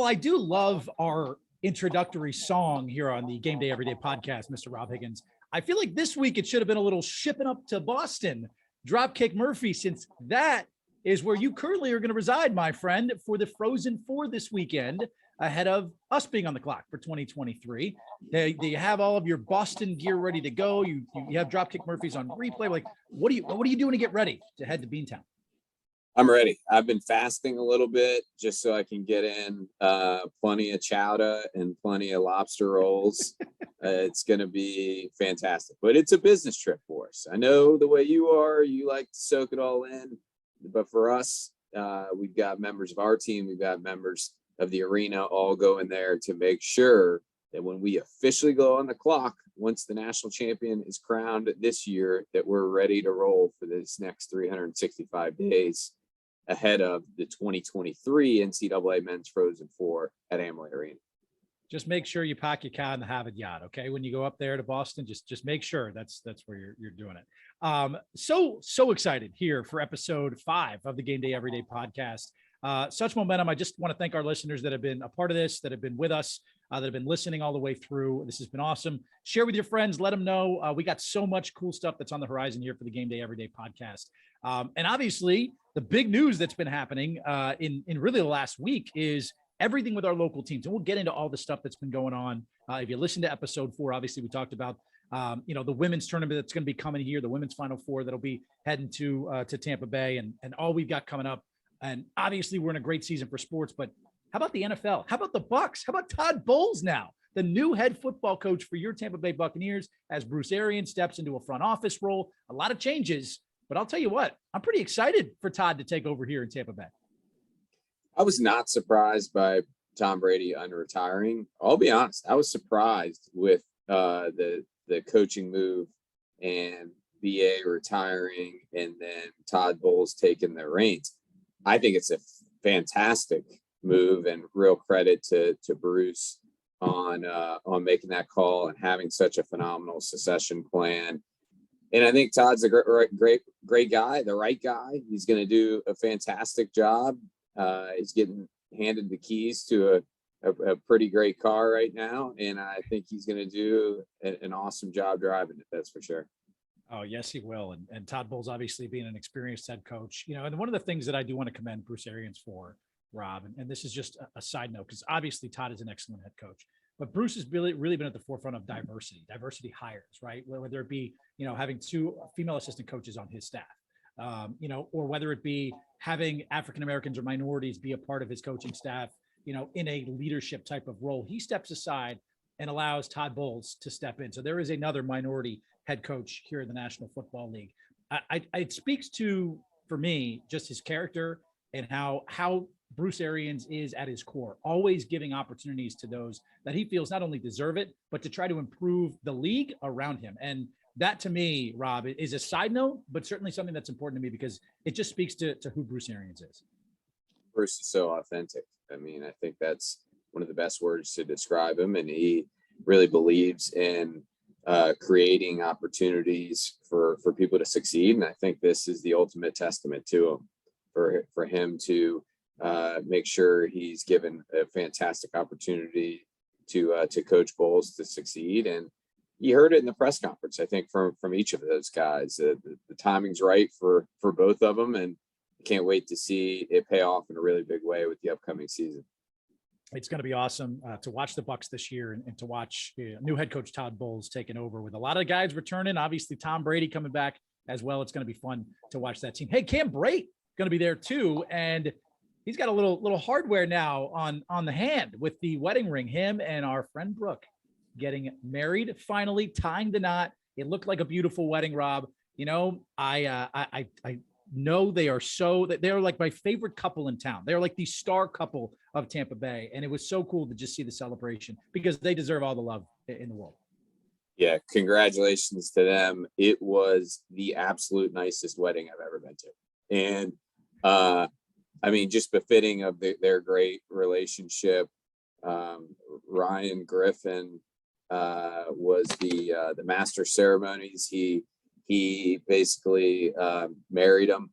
I do love our introductory song here on the Game Day Everyday podcast, Mr. Rob Higgins. I feel like this week it should have been a little shipping up to Boston, Dropkick Murphy, since that is where you currently are going to reside, my friend, for the Frozen Four this weekend, ahead of us being on the clock for 2023. Do you have all of your Boston gear ready to go? You have Dropkick Murphys on replay. Like, what are you doing to get ready to head to Beantown? I'm ready. I've been fasting a little bit just so I can get in plenty of chowder and plenty of lobster rolls. It's going to be fantastic, but it's a business trip for us. I know the way you are, you like to soak it all in, but for us, we've got members of our team, we've got members of the arena all going there to make sure that when we officially go on the clock, once the national champion is crowned this year, that we're ready to roll for this next 365 days ahead of the 2023 NCAA Men's Frozen Four at Amway Arena. Just make sure you pack your car in the Harvard yacht, okay? When you go up there to Boston, just make sure that's where you're doing it. So excited here for episode 5 of the Game Day Everyday podcast. Such momentum. I just want to thank our listeners that have been a part of this, that have been with us, that have been listening all the way through. This has been awesome. Share with your friends. Let them know. We got so much cool stuff that's on the horizon here for the Game Day Everyday podcast. And obviously, the big news that's been happening in really the last week is everything with our local teams. And we'll get into all the stuff that's been going on. If you listen to episode 4, obviously we talked about, the women's tournament that's going to be coming here, the women's Final Four that'll be heading to Tampa Bay and all we've got coming up. And obviously we're in a great season for sports, but how about the NFL? How about the Bucs? How about Todd Bowles now, the new head football coach for your Tampa Bay Buccaneers, as Bruce Arians steps into a front office role? A lot of changes, but I'll tell you what, I'm pretty excited for Todd to take over here in Tampa Bay. I was not surprised by Tom Brady unretiring. I'll be honest, I was surprised with the coaching move and BA retiring and then Todd Bowles taking the reins. I think it's a fantastic move and real credit to Bruce on making that call and having such a phenomenal succession plan. And I think Todd's a great guy, the right guy. He's going to do a fantastic job. He's getting handed the keys to a pretty great car right now. And I think he's going to do an awesome job driving it. That's for sure. Oh, yes, he will. And Todd Bowles, obviously being an experienced head coach, and one of the things that I do want to commend Bruce Arians for, Rob, and this is just a side note, because obviously Todd is an excellent head coach, but Bruce has really been at the forefront of diversity hires, right? Whether it be, having 2 female assistant coaches on his staff, or whether it be having African-Americans or minorities be a part of his coaching staff, in a leadership type of role. He steps aside and allows Todd Bowles to step in. So there is another minority head coach here in the National Football League. It speaks to, for me, just his character and how Bruce Arians is at his core, always giving opportunities to those that he feels not only deserve it, but to try to improve the league around him. And that, to me, Rob, is a side note, but certainly something that's important to me because it just speaks to who Bruce Arians is. Bruce is so authentic. I mean, I think that's one of the best words to describe him. And he really believes in creating opportunities for people to succeed. And I think this is the ultimate testament to him, for him to make sure he's given a fantastic opportunity to Coach Bowles to succeed. And you heard it in the press conference, I think, from each of those guys. The timing's right for both of them, and can't wait to see it pay off in a really big way with the upcoming season. It's going to be awesome to watch the Bucs this year and to watch new head coach Todd Bowles taking over with a lot of guys returning. Obviously, Tom Brady coming back as well. It's going to be fun to watch that team. Hey, Cam Brate going to be there too, and he's got a little hardware now on the hand with the wedding ring. Him and our friend Brooke getting married, finally tying the knot. It looked like a beautiful wedding, Rob. I know they're like my favorite couple in town. They're like the star couple of Tampa Bay. And it was so cool to just see the celebration because they deserve all the love in the world. Yeah. Congratulations to them. It was the absolute nicest wedding I've ever been to. And just befitting of their great relationship. Ryan Griffin was the master ceremonies. He basically married him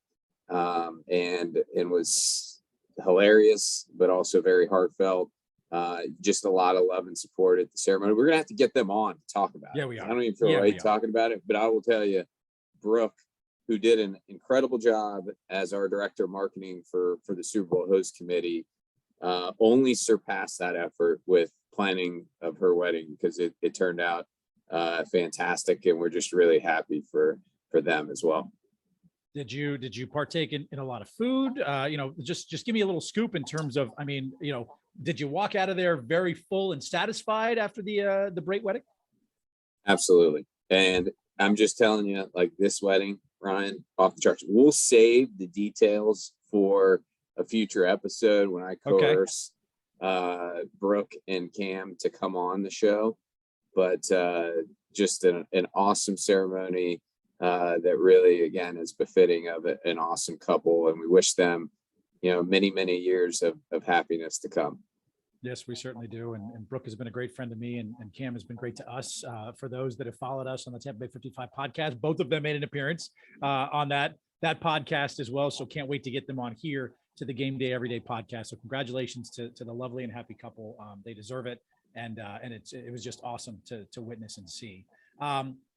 and was hilarious, but also very heartfelt. just a lot of love and support at the ceremony. We're gonna have to get them on to talk about Yeah, it. we are. I don't even feel right talking about it, but I will tell you, Brooke, who did an incredible job as our director of marketing for the Super Bowl host committee, only surpassed that effort with planning of her wedding, because it turned out fantastic, and we're just really happy for them as well. Did you partake in a lot of food? Just give me a little scoop in terms of, I mean, did you walk out of there very full and satisfied after the Brate wedding? Absolutely. And I'm just telling you, like, this wedding, Ryan, off the charts. We'll save the details for a future episode when I coerce Brooke and Cam to come on the show. But just an awesome ceremony that really, again, is befitting of an awesome couple. And we wish them, many, many years of happiness to come. Yes, we certainly do. And Brooke has been a great friend to me, and Cam has been great to us. For those that have followed us on the Tampa Bay 55 podcast, both of them made an appearance on that podcast as well. So can't wait to get them on here to the Game Day Everyday podcast. So congratulations to the lovely and happy couple. They deserve it. And it was just awesome to witness and see.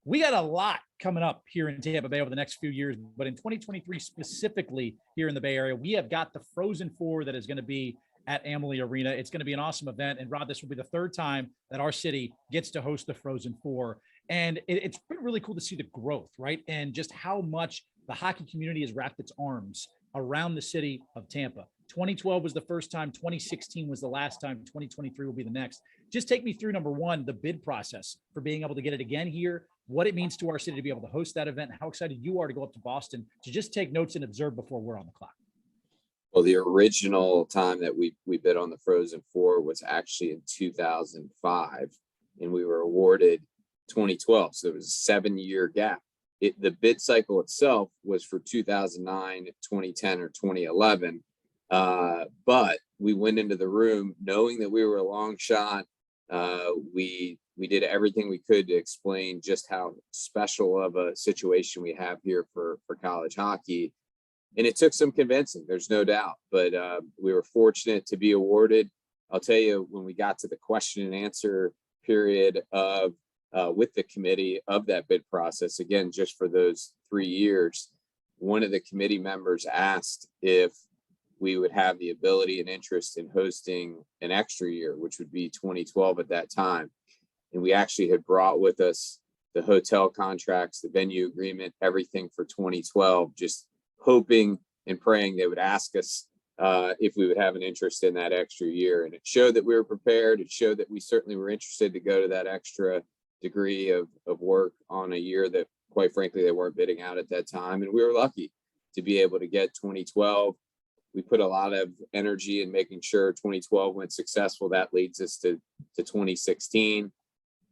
We got a lot coming up here in Tampa Bay over the next few years, but in 2023 specifically here in the Bay Area, we have got the Frozen Four that is going to be at Amalie Arena. It's going to be an awesome event. And Rod, this will be the third time that our city gets to host the Frozen Four. And it's been really cool to see the growth, right? And just how much the hockey community has wrapped its arms around the city of Tampa. 2012 was the first time, 2016 was the last time, 2023 will be the next. Just take me through, number one, the bid process for being able to get it again here, what it means to our city to be able to host that event, and how excited you are to go up to Boston to just take notes and observe before we're on the clock. Well, the original time that we bid on the Frozen Four was actually in 2005, and we were awarded 2012. So there was a 7-year gap. The bid cycle itself was for 2009, 2010, or 2011. But we went into the room knowing that we were a long shot. We did everything we could to explain just how special of a situation we have here for college hockey. And it took some convincing, there's no doubt, but we were fortunate to be awarded. I'll tell you, when we got to the question and answer period of with the committee of that bid process, again, just for those 3 years, one of the committee members asked if we would have the ability and interest in hosting an extra year, which would be 2012 at that time. And we actually had brought with us the hotel contracts, the venue agreement, everything for 2012, just hoping and praying they would ask us if we would have an interest in that extra year. And it showed that we were prepared. It showed that we certainly were interested to go to that extra degree of work on a year that, quite frankly, they weren't bidding out at that time. And we were lucky to be able to get 2012. We put a lot of energy in making sure 2012 went successful. That leads us to 2016,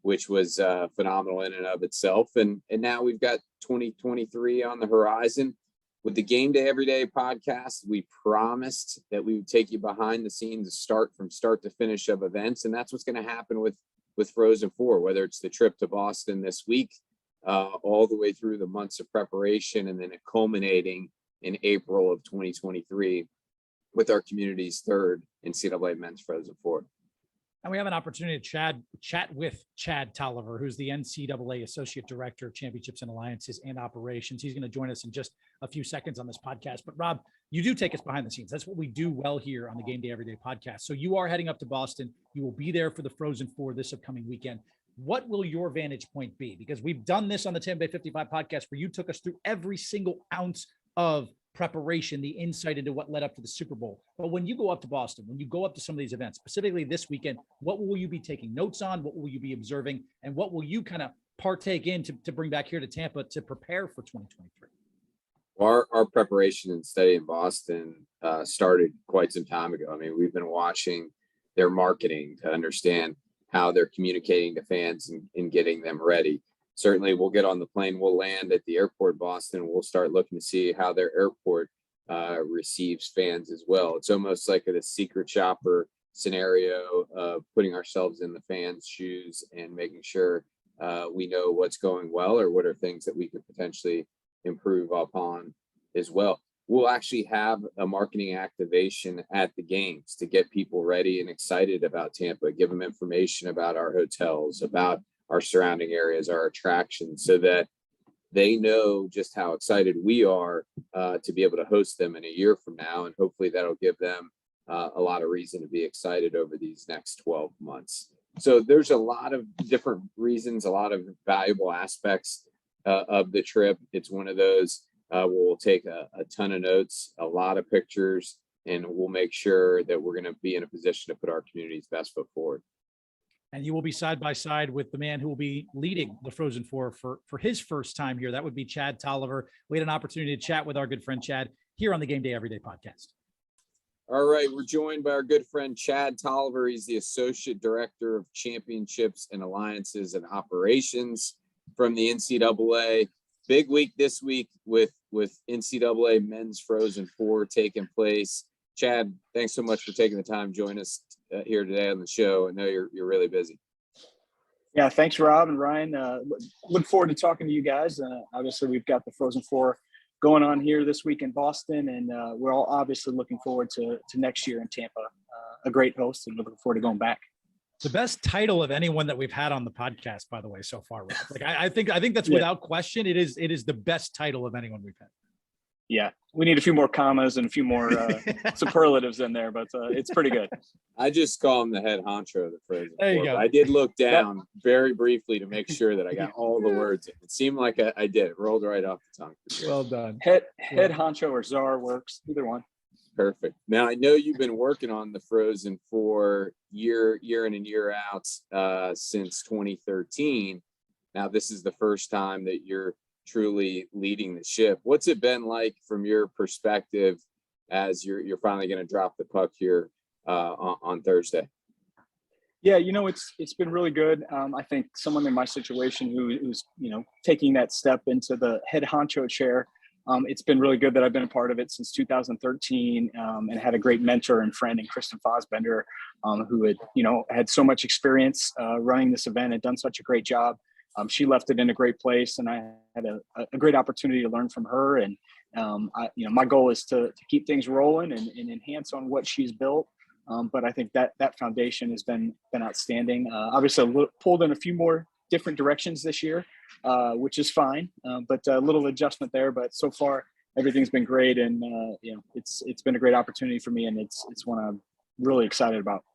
which was phenomenal in and of itself. And now we've got 2023 on the horizon. With the Game Day Everyday podcast, we promised that we would take you behind the scenes, from start to finish of events. And that's what's going to happen with Frozen Four, whether it's the trip to Boston this week, all the way through the months of preparation, and then it culminating in April of 2023 with our community's third NCAA Men's Frozen Four. And we have an opportunity to chat with Chad Tolliver, who's the NCAA Associate Director of Championships and Alliances and Operations. He's going to join us in just a few seconds on this podcast. But Rob, you do take us behind the scenes. That's what we do well here on the Game Day Everyday podcast. So you are heading up to Boston. You will be there for the Frozen Four this upcoming weekend. What will your vantage point be? Because we've done this on the Tampa Bay 55 podcast where you took us through every single ounce of preparation, the insight into what led up to the Super Bowl. But when you go up to Boston, when you go up to some of these events, specifically this weekend, what will you be taking notes on? What will you be observing? And what will you kind of partake in to bring back here to Tampa to prepare for 2023? Our preparation and study in Boston started quite some time ago. I mean, we've been watching their marketing to understand how they're communicating to fans and getting them ready. Certainly we'll get on the plane, we'll land at the airport, Boston. We'll start looking to see how their airport receives fans as well. It's almost like a secret shopper scenario of putting ourselves in the fans' shoes and making sure we know what's going well or what are things that we could potentially improve upon as well. we'll actually have a marketing activation at the games to get people ready and excited about Tampa, give them information about our hotels, about our surrounding areas, our attractions, so that they know just how excited we are to be able to host them in a year from now. And hopefully that'll give them a lot of reason to be excited over these next 12 months. So there's a lot of different reasons, a lot of valuable aspects of the trip. It's one of those where we'll take a ton of notes, a lot of pictures, and we'll make sure that we're going to be in a position to put our community's best foot forward. And you will be side by side with the man who will be leading the Frozen Four for his first time here. That would be Chad Tolliver. We had an opportunity to chat with our good friend Chad here on the Game Day Everyday podcast. All right, we're joined by our good friend Chad Tolliver. He's the Associate Director of Championships and Alliances and Operations from the NCAA. Big week this week with NCAA Men's Frozen Four taking place. Chad, thanks so much for taking the time to join us here today on the show. I know you're really busy. Yeah, thanks, Rob and Ryan. Look forward to talking to you guys. Obviously, we've got the Frozen Four going on here this week in Boston, and we're all obviously looking forward to next year in Tampa. A great host, and looking forward to going back. The best title of anyone that we've had on the podcast, by the way, so far, Rob. Like I think that's without question. It is the best title of anyone we've had. Yeah, we need a few more commas and a few more superlatives in there, but it's pretty good. I just call him the head honcho of the Frozen There you Four. go. I did look down very briefly to make sure that I got all the words in. It seemed like I did. It rolled right off the tongue. Well done. Head honcho or czar works, either one. Perfect. Now, I know you've been working on the Frozen Four year in and year out since 2013. Now, this is the first time that you're truly leading the ship. What's it been like from your perspective as you're finally going to drop the puck here on Thursday? Yeah, it's been really good. I think someone in my situation who's taking that step into the head honcho chair, it's been really good that I've been a part of it since 2013 and had a great mentor and friend in Kristen Fosbender, who had so much experience running this event and done such a great job. She left it in a great place, and I had a great opportunity to learn from her. And my goal is to keep things rolling and enhance on what she's built. But I think that foundation has been outstanding. Obviously, I pulled in a few more different directions this year, which is fine. But a little adjustment there. But so far, everything's been great, and it's been a great opportunity for me, and it's one I'm really excited about.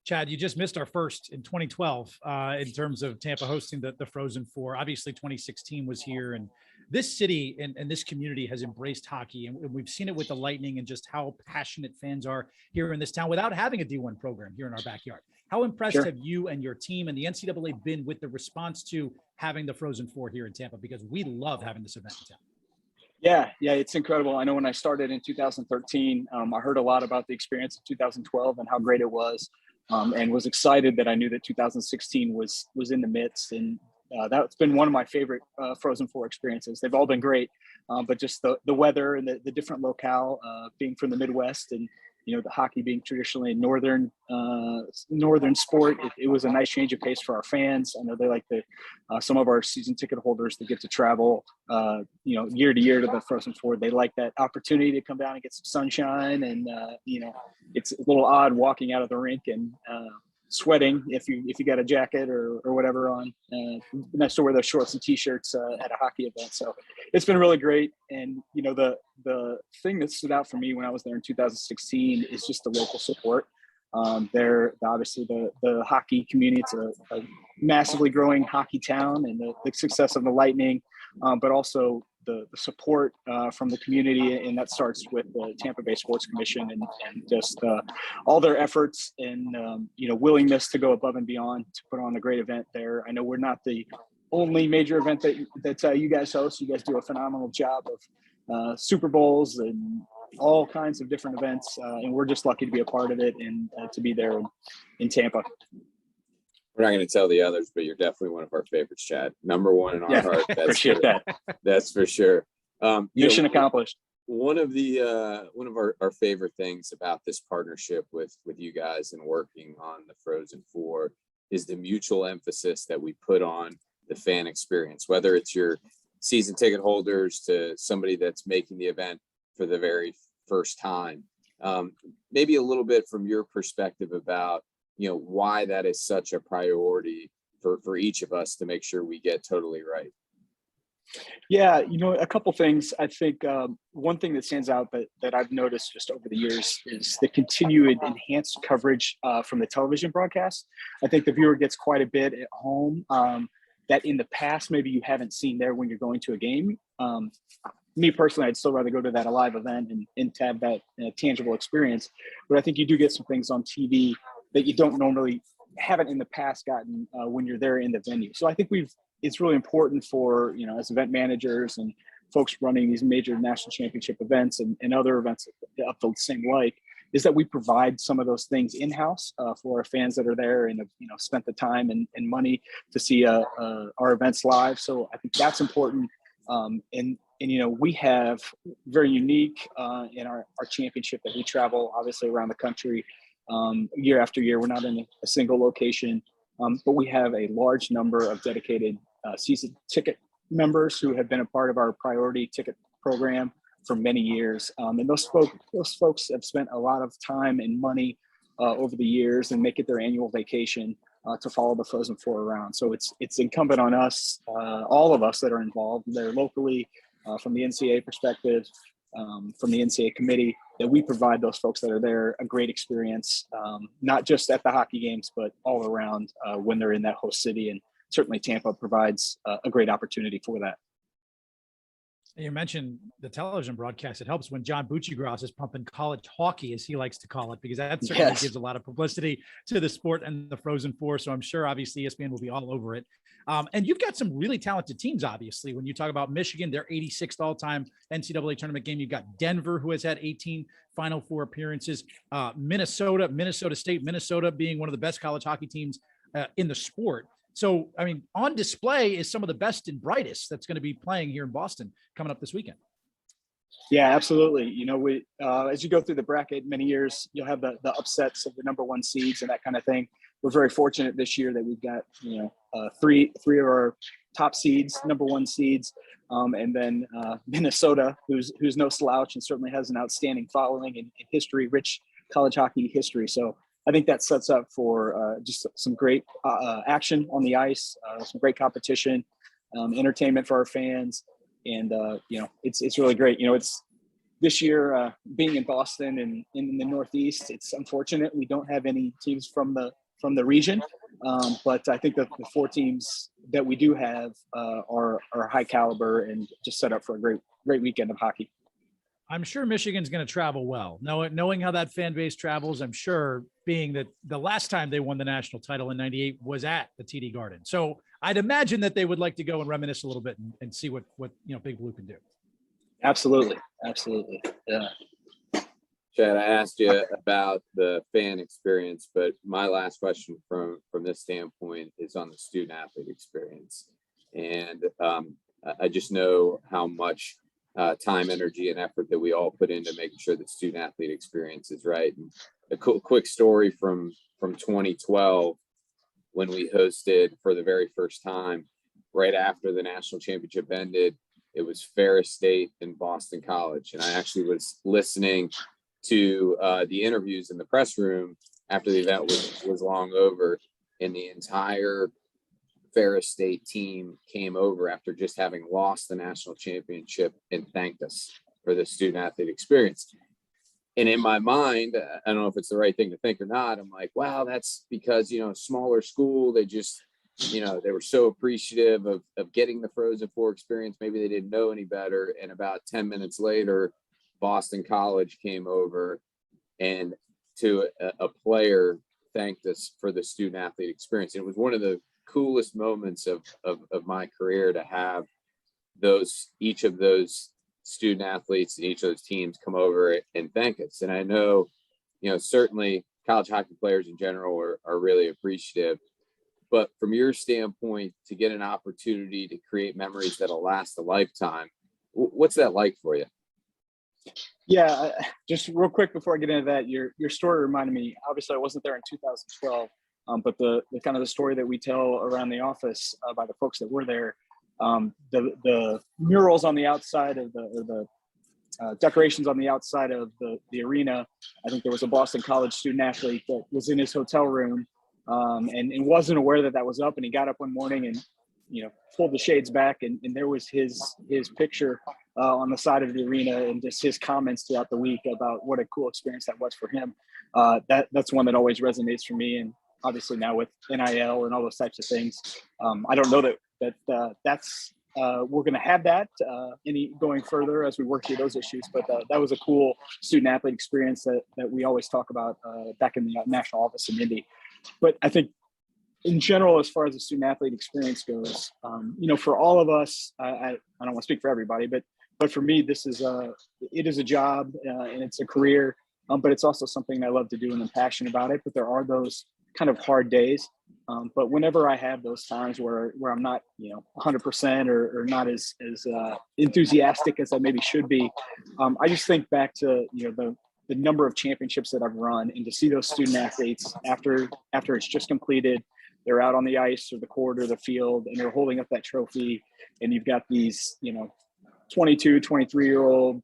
Chad, you just missed our first in 2012 in terms of Tampa hosting the Frozen Four. Obviously, 2016 was here, and this city and this community has embraced hockey, and we've seen it with the Lightning and just how passionate fans are here in this town without having a D1 program here in our backyard. How impressed have you and your team and the NCAA been with the response to having the Frozen Four here in Tampa? Because we love having this event in town. Yeah, it's incredible. I know when I started in 2013, I heard a lot about the experience of 2012 and how great it was. And was excited that I knew that 2016 was in the midst, and that's been one of my favorite Frozen Four experiences. They've all been great, but just the weather and the different locale, being from the Midwest, and the hockey being traditionally a northern sport, it was a nice change of pace for our fans. I know they like some of our season ticket holders that get to travel year to year to the Frozen Four. They like that opportunity to come down and get some sunshine, and it's a little odd walking out of the rink and sweating if you got a jacket or whatever on. Nice to wear those shorts and t-shirts at a hockey event. So it's been really great. And the thing that stood out for me when I was there in 2016 is just the local support. They're obviously the hockey community. It's a massively growing hockey town, and the success of the Lightning, but also the support from the community, and that starts with the Tampa Bay Sports Commission and just all their efforts and willingness to go above and beyond to put on a great event there. I know we're not the only major event that you guys host. You guys do a phenomenal job of Super Bowls and all kinds of different events, and we're just lucky to be a part of it and to be there in Tampa. We're not going to tell the others, but you're definitely one of our favorites, Chad. Number one in our heart. Appreciate that. That's for sure. Mission accomplished. One of our favorite things about this partnership with you guys and working on the Frozen Four is the mutual emphasis that we put on the fan experience, whether it's your season ticket holders to somebody that's making the event for the very first time. Maybe a little bit from your perspective about, why that is such a priority for each of us to make sure we get totally right. Yeah, a couple things. I think one thing that stands out that I've noticed just over the years is the continued enhanced coverage from the television broadcast. I think the viewer gets quite a bit at home that in the past maybe you haven't seen there when you're going to a game. Me personally, I'd still rather go to that live event and to have that tangible experience. But I think you do get some things on TV that you don't normally haven't in the past gotten when you're there in the venue. So I think it's really important for, as event managers and folks running these major national championship events and other events of the same like, is that we provide some of those things in-house for our fans that are there and have, spent the time and money to see our events live. So I think that's important. And we have very unique in our championship that we travel obviously around the country year after year. We're not in a single location, but we have a large number of dedicated season ticket members who have been a part of our priority ticket program for many years. And those folks have spent a lot of time and money over the years and make it their annual vacation to follow the Frozen Four around. So it's incumbent on us, all of us that are involved there locally, from the NCAA perspective, from the NCAA committee, that we provide those folks that are there a great experience, not just at the hockey games, but all around when they're in that host city. And certainly Tampa provides a great opportunity for that. You mentioned the television broadcast. It helps when John Buccigross is pumping college hockey, as he likes to call it, because that certainly gives a lot of publicity to the sport and the Frozen Four. So I'm sure obviously ESPN will be all over it. And you've got some really talented teams, obviously. When you talk about Michigan, their 86th all-time NCAA tournament game. You've got Denver, who has had 18 Final Four appearances. Minnesota State, Minnesota being one of the best college hockey teams in the sport. So, I mean, on display is some of the best and brightest that's going to be playing here in Boston coming up this weekend. Yeah, absolutely. As you go through the bracket, many years, you'll have the upsets of the number one seeds and that kind of thing. We're very fortunate this year that we've got, three of our top seeds, number one seeds, and then Minnesota, who's no slouch and certainly has an outstanding following in history, rich college hockey history. So I think that sets up for just some great action on the ice, some great competition, entertainment for our fans. And, it's really great. It's this year being in Boston and in the Northeast, it's unfortunate we don't have any teams from the region. But I think that the four teams that we do have are high caliber and just set up for a great weekend of hockey. I'm sure Michigan's going to travel well. Knowing how that fan base travels, I'm sure, being that the last time they won the national title in '98 was at the TD Garden. So I'd imagine that they would like to go and reminisce a little bit and see what Big Blue can do. Absolutely. Yeah. Chad, I asked you about the fan experience, but my last question from this standpoint is on the student athlete experience. And I just know how much time, energy, and effort that we all put into making sure that student athlete experience is right. And a quick story from 2012, when we hosted for the very first time, right after the national championship ended, it was Ferris State and Boston College. And I actually was listening to the interviews in the press room after the event was long over, and the entire Ferris State team came over after just having lost the national championship and thanked us for the student athlete experience. And in my mind, I don't know if it's the right thing to think or not. I'm like, wow, that's because, smaller school, they just, they were so appreciative of getting the Frozen Four experience. Maybe they didn't know any better. And about 10 minutes later, Boston College came over and to a player thanked us for the student athlete experience. And it was one of the coolest moments of my career to have each of those student athletes and each of those teams come over and thank us. And I know, certainly college hockey players in general are really appreciative, but from your standpoint, to get an opportunity to create memories that'll last a lifetime, what's that like for you? Yeah, just real quick before I get into that, your story reminded me, obviously I wasn't there in 2012, but the kind of the story that we tell around the office by the folks that were there, the murals on the outside of the decorations on the outside of the arena. I think there was a Boston College student athlete that was in his hotel room and wasn't aware that was up. And he got up one morning and, pulled the shades back and there was his picture on the side of the arena and just his comments throughout the week about what a cool experience that was for him. That's one that always resonates for me. And obviously now with NIL and all those types of things, I don't know that's we're going to have that any going further as we work through those issues. But that was a cool student athlete experience that we always talk about back in the national office in Indy. But I think in general, as far as the student athlete experience goes, for all of us, I don't want to speak for everybody, but for me, it is a job and it's a career, but it's also something I love to do and I'm passionate about it. But there are those kind of hard days. But whenever I have those times where I'm not, 100% or not as enthusiastic as I maybe should be, I just think back to, the number of championships that I've run and to see those student athletes after it's just completed, they're out on the ice or the court or the field and they're holding up that trophy. And you've got these, 22, 23-year-old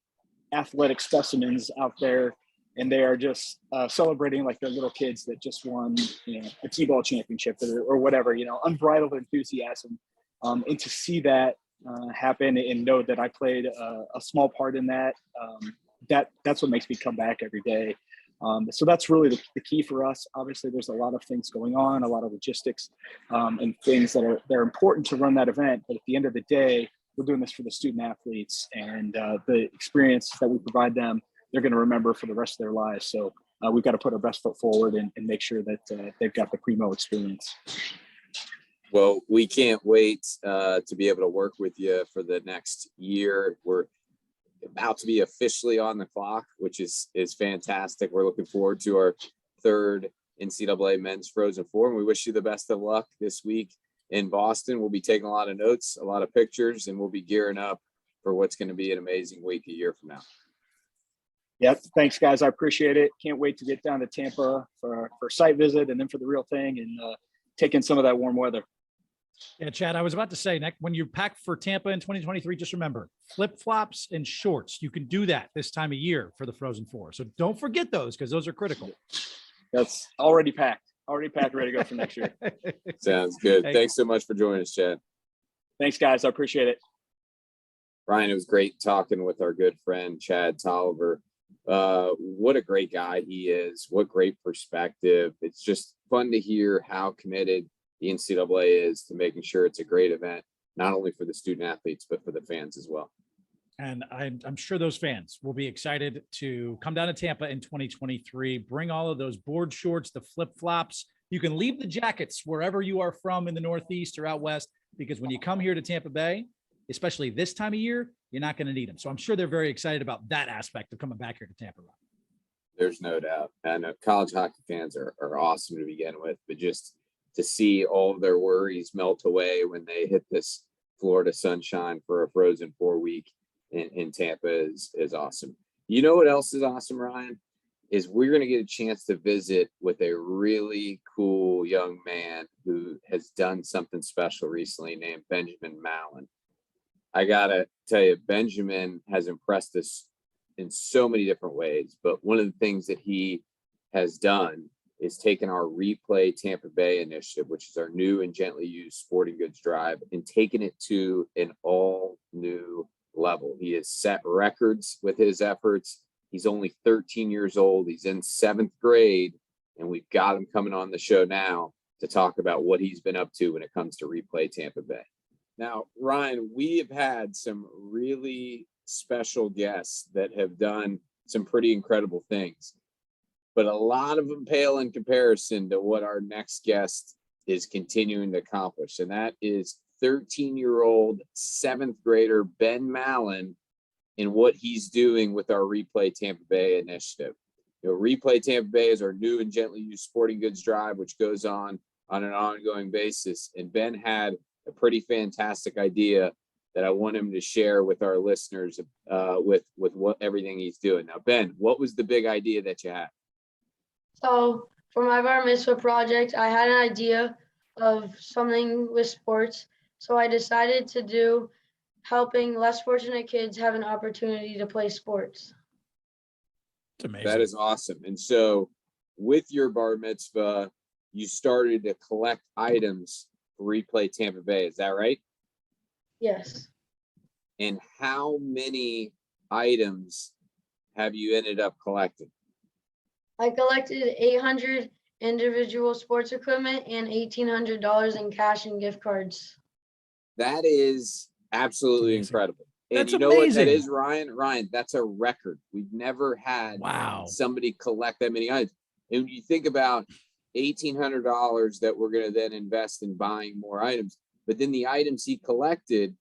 athletic specimens out there. And they are just celebrating like they're little kids that just won, a T-ball championship or whatever, unbridled enthusiasm. And to see that happen and know that I played a small part in that, that's what makes me come back every day. So that's really the key for us. Obviously, there's a lot of things going on, a lot of logistics and things that are important to run that event. But at the end of the day, we're doing this for the student athletes and the experience that we provide them, they're going to remember for the rest of their lives. So we've got to put our best foot forward and make sure that they've got the primo experience. Well, we can't wait to be able to work with you for the next year. We're about to be officially on the clock, which is fantastic. We're looking forward to our third NCAA Men's Frozen Four, and we wish you the best of luck this week in Boston. We'll be taking a lot of notes, a lot of pictures, and we'll be gearing up for what's going to be an amazing week a year from now. Yep. Thanks, guys. I appreciate it. Can't wait to get down to Tampa for site visit and then for the real thing and take in some of that warm weather. Yeah, Chad, I was about to say, Nick, when you pack for Tampa in 2023, just remember flip-flops and shorts. You can do that this time of year for the Frozen Four. So don't forget those because those are critical. That's already packed, ready to go for next year. Sounds good. Thanks so much for joining us, Chad. Thanks, guys. I appreciate it. Ryan, it was great talking with our good friend, Chad Tolliver. What a great guy he is. What great perspective. It's just fun to hear how committed the NCAA is to making sure it's a great event, not only for the student athletes, but for the fans as well. And I'm sure those fans will be excited to come down to Tampa in 2023, bring all of those board shorts, the flip-flops. You can leave the jackets wherever you are from in the Northeast or out West, because when you come here to Tampa Bay, especially this time of year, you're not going to need them. So I'm sure they're very excited about that aspect of coming back here to Tampa. There's no doubt. And college hockey fans are awesome to begin with, but just to see all of their worries melt away when they hit this Florida sunshine for a Frozen 4 week in Tampa is awesome. You know what else is awesome, Ryan? Is we're going to get a chance to visit with a really cool young man who has done something special recently named Benjamin Mallin. I got to tell you, Benjamin has impressed us in so many different ways, but one of the things that he has done is taken our Replay Tampa Bay initiative, which is our new and gently used sporting goods drive, and taken it to an all new level. He has set records with his efforts. He's only 13 years old. He's in 7th grade, and we've got him coming on the show now to talk about what he's been up to when it comes to Replay Tampa Bay. Now, Ryan, we have had some really special guests that have done some pretty incredible things, but a lot of them pale in comparison to what our next guest is continuing to accomplish. And that is 13-year-old 7th grader Ben Mallin in what he's doing with our Replay Tampa Bay initiative. Replay Tampa Bay is our new and gently used sporting goods drive, which goes on an ongoing basis. And Ben had a pretty fantastic idea that I want him to share with our listeners with what everything he's doing. Now, Ben, what was the big idea that you had? So for my bar mitzvah project, I had an idea of something with sports. So I decided to do helping less fortunate kids have an opportunity to play sports. It's amazing. That is awesome. And so with your bar mitzvah, you started to collect items for Replay Tampa Bay. Is that right? Yes. And how many items have you ended up collecting? I collected 800 individual sports equipment and $1,800 in cash and gift cards. That is absolutely Amazing. incredible. And That's you know what that amazing. is, Ryan? Ryan, that's a record. We've never had Wow. somebody collect that many items. And when you think about $1,800 that we're going to then invest in buying more items, but then the items he collected,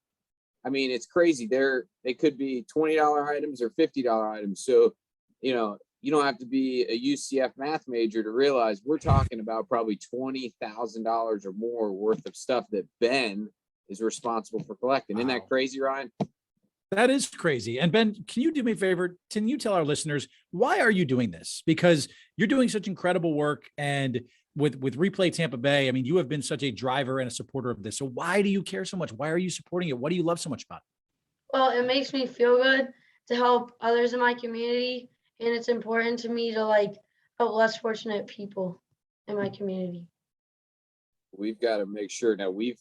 I mean, it's crazy. They could be $20 items or $50 items. So, you know, you don't have to be a UCF math major to realize we're talking about probably $20,000 or more worth of stuff that Ben is responsible for collecting. Isn't that Wow. crazy, Ryan? That is crazy. And Ben, can you do me a favor? Can you tell our listeners, why are you doing this? Because you're doing such incredible work, and with Replay Tampa Bay, I mean, you have been such a driver and a supporter of this. So why do you care so much? Why are you supporting it? What do you love so much about it? Well, it makes me feel good to help others in my community, and it's important to me to help less fortunate people in my community. We've got to make sure. Now, we've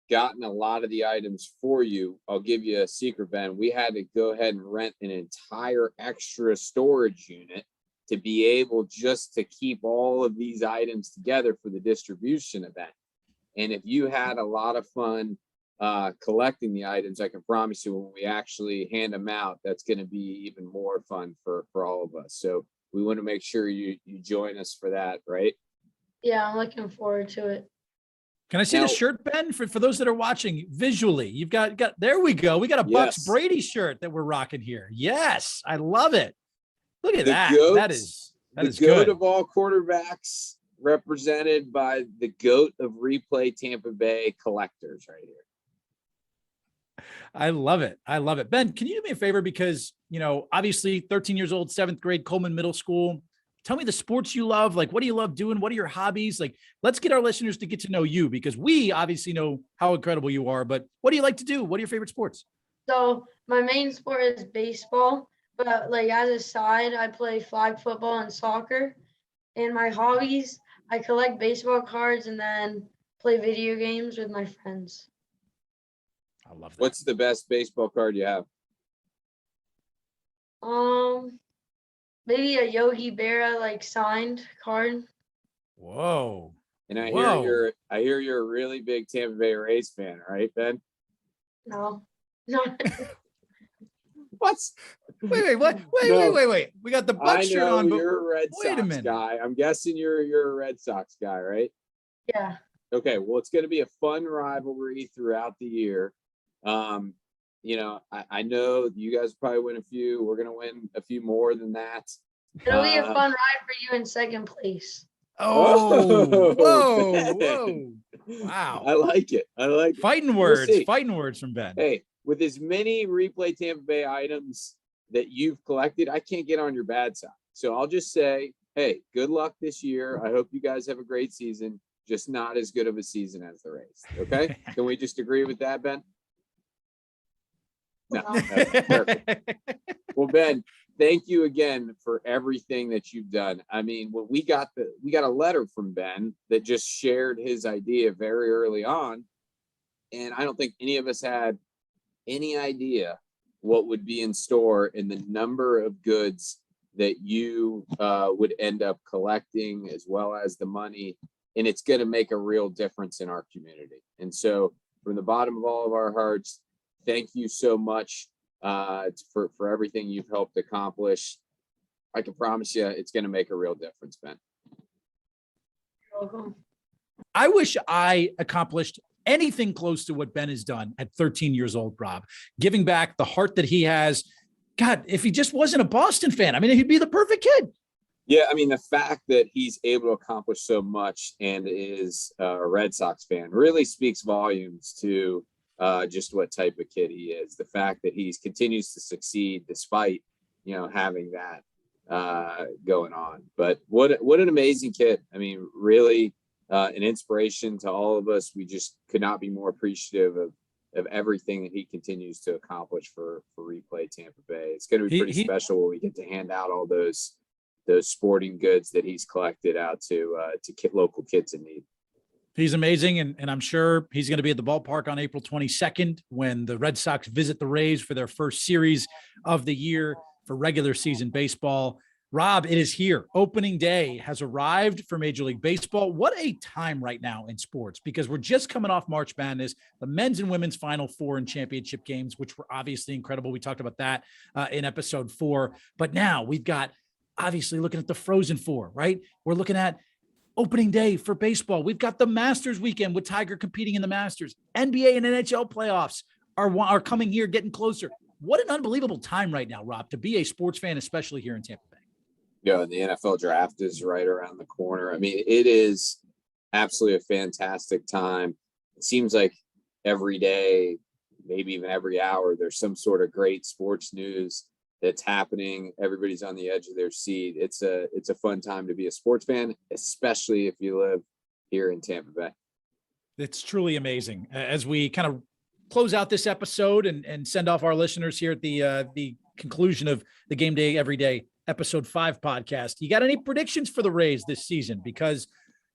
gotten a lot of the items for you. I'll give you a secret, Ben. We had to go ahead and rent an entire extra storage unit to be able just to keep all of these items together for the distribution event. And if you had a lot of fun collecting the items, I can promise you when we actually hand them out, that's going to be even more fun for all of us. So we want to make sure you join us for that, right? Yeah, I'm looking forward to it. Can I see Now- the shirt, Ben? For those that are watching visually, you've got there we go. We got a Bucks Yes. Brady shirt that we're rocking here. Yes, I love it. Look at The that. goat- that is The goat GOAT of all quarterbacks, represented by the GOAT of Replay Tampa Bay collectors right here. I love it. I love it. Ben, can you do me a favor? Because, you know, obviously 13 years old, 7th grade, Coleman Middle School. Tell me the sports you love. Like, what do you love doing? What are your hobbies? Like, let's get our listeners to get to know you, because we obviously know how incredible you are, but what do you like to do? What are your favorite sports? So my main sport is baseball, but as a side, I play flag football and soccer. And my hobbies, I collect baseball cards and then play video games with my friends. I love that. What's the best baseball card you have? Maybe a Yogi Berra signed card. Whoa. And I Whoa. hear you're a really big Tampa Bay Rays fan, right, Ben? No. What? Wait. No. Wait. We got the I Bucks shirt know on, but you're a Red wait a Sox minute. guy. I'm guessing you're a Red Sox guy, right? Yeah. Okay, well, it's going to be a fun rivalry throughout the year. You know, I know you guys probably win a few. We're going to win a few more than that. It'll be a fun ride for you in second place. Oh, Oh, whoa. Wow. I like it. Fighting We'll words see. from Ben. Hey, with as many Replay Tampa Bay items that you've collected, I can't get on your bad side. So I'll just say, hey, good luck this year. I hope you guys have a great season, just not as good of a season as the Rays. Okay? Can we just agree with that, Ben? No. Okay, perfect. Well, Ben, thank you again for everything that you've done. I mean, when we got a letter from Ben that just shared his idea very early on, and I don't think any of us had any idea what would be in store in the number of goods that you would end up collecting, as well as the money, and it's going to make a real difference in our community. And so, from the bottom of all of our hearts, thank you so much for everything you've helped accomplish. I can promise you it's going to make a real difference, Ben. You're welcome. I wish I accomplished anything close to what Ben has done at 13 years old, Rob, giving back the heart that he has. God, if he just wasn't a Boston fan, I mean, he'd be the perfect kid. Yeah, I mean, the fact that he's able to accomplish so much and is a Red Sox fan really speaks volumes to just what type of kid he is. The fact that he continues to succeed despite, having that going on. But what an amazing kid. I mean, really an inspiration to all of us. We just could not be more appreciative everything that he continues to accomplish for Replay Tampa Bay. It's going to be pretty special when we get to hand out all those sporting goods that he's collected out to local kids in need. He's amazing, and I'm sure he's going to be at the ballpark on April 22nd when the Red Sox visit the Rays for their first series of the year for regular season baseball. Rob, it is here. Opening day has arrived for Major League Baseball. What a time right now in sports, because we're just coming off March Madness, the men's and women's Final Four and championship games, which were obviously incredible. We talked about that in episode 4. But now we've got, obviously, looking at the Frozen Four, right? We're looking at opening day for baseball. We've got the Masters weekend with Tiger competing in the Masters. NBA and NHL playoffs are coming here, getting closer. What an unbelievable time right now, Rob, to be a sports fan, especially here in Tampa Bay. Yeah, and the NFL draft is right around the corner. I mean, it is absolutely a fantastic time. It seems like every day, maybe even every hour, there's some sort of great sports news that's happening. Everybody's on the edge of their seat. It's a fun time to be a sports fan, especially if you live here in Tampa Bay. It's truly amazing. As we kind of close out this episode and send off our listeners here at the conclusion of the Game Day Every Day episode 5 podcast, you got any predictions for the Rays this season? Because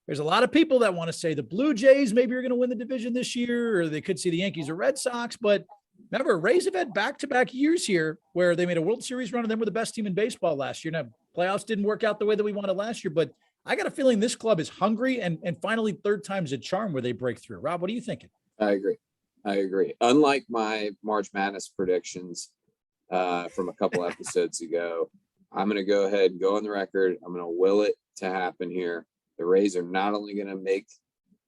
there's a lot of people that want to say the Blue Jays maybe are going to win the division this year, or they could see the Yankees or Red Sox. But remember, Rays have had back-to-back years here where they made a World Series run and then were the best team in baseball last year. Now, playoffs didn't work out the way that we wanted last year, but I got a feeling this club is hungry and finally third time's a charm where they break through. Rob, what are you thinking? I agree. Unlike my March Madness predictions from a couple episodes ago, I'm going to go ahead and go on the record. I'm going to will it to happen here. The Rays are not only going to make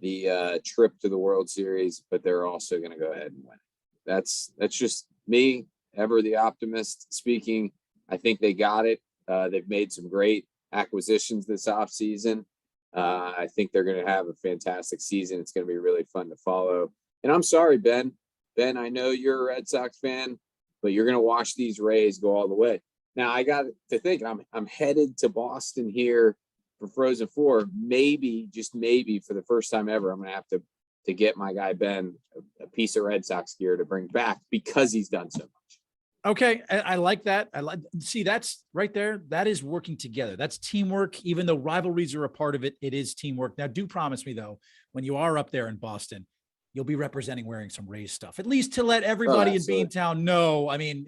the trip to the World Series, but they're also going to go ahead and win. That's just me, ever the optimist speaking. I think they got it. They've made some great acquisitions this offseason. I think they're going to have a fantastic season. It's going to be really fun to follow. And I'm sorry, Ben. Ben, I know you're a Red Sox fan, but you're going to watch these Rays go all the way. Now, I got to think, I'm headed to Boston here for Frozen Four. Maybe, just maybe, for the first time ever, I'm going to have to get my guy Ben a piece of Red Sox gear to bring back because he's done so much. Okay, I like that. See, that's right there. That is working together. That's teamwork. Even though rivalries are a part of it, it is teamwork. Now, do promise me, though, when you are up there in Boston, you'll be representing wearing some Rays stuff, at least to let everybody in Beantown know, I mean,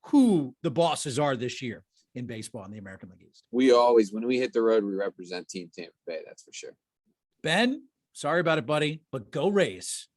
who the bosses are this year in baseball in the American League East. We always, when we hit the road, we represent Team Tampa Bay. That's for sure. Ben, sorry about it, buddy, but go Rays.